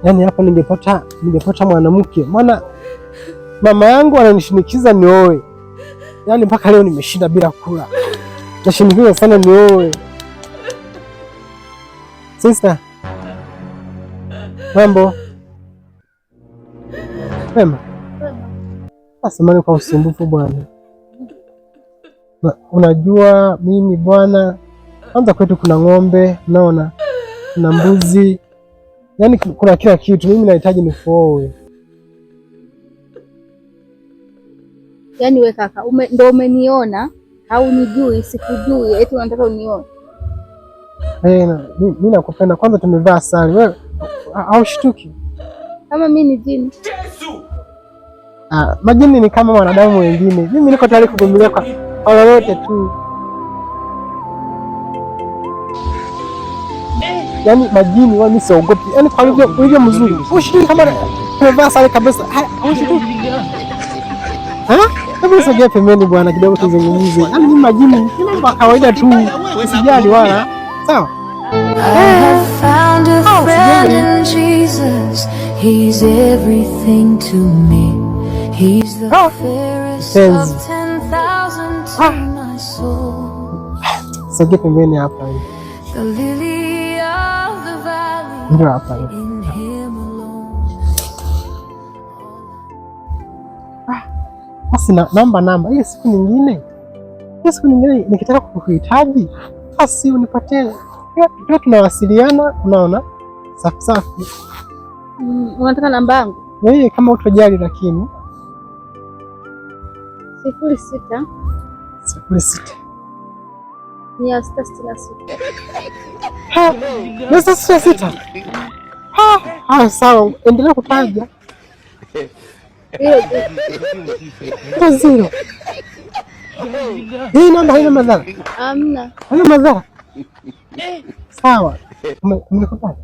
Yaani hapa ningepata mwanamke, maana mama yangu ananishinikiza nioe. Yaani mpaka leo nimeshinda bila kula, nashinikiza sana nioe. Sister, mambo wema? Asamani kwa usumbufu bwana. Unajua mimi bwana, kwanza kwetu kuna ng'ombe, unaona, kuna mbuzi, yaani kuna kila kitu. Mimi nahitaji nikuoe. Yaani we kaka, ndo umeniona au nijui? Sikujui eti unataka unione. Mimi nakupenda. Kwanza tumevaa sare, wewe haushtuki kama mimi ni jini? Majini ni kama wanadamu wengine. Mimi niko tayari kuvumilia kwa lolote tu. Yaani majini wao mimi siogopi. Yaani kwa hivyo mzuri. Ushtuki kama tumevaa sare kabisa. Ushtuki. Hebu sogea pembeni bwana kidogo tuzungumze. Yaani mimi majini ni mambo ya kawaida tu. Usijali wala. Sawa? I have found a friend in Jesus. He's everything to me. He's the fairest of 10,000 to my soul. Sogea pembeni hapa hivi. The lily of the valley. Ndio hapa hivi. In him alone. Basi namba hiyo siku nyingine. Nikitaka kukuhitaji, basi unipatie. Ndio tunawasiliana, unaona? Safi. Unataka namba yangu? Kama utojali lakini 06 666. Sawa, endelea kutaja. Zero. Hii namba haina madhara? Hamna. Haina madhara? Sawa. Umekupata?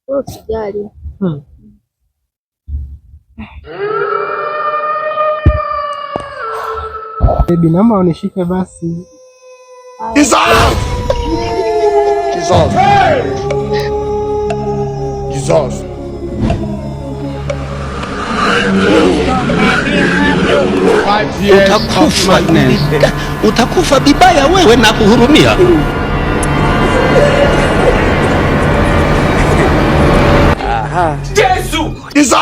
Usijali. Baby, naomba unishike basi. Jesus. Utakufa nenda. Utakufa vibaya wewe na kuhurumia. Aha. Yesu! Jesus!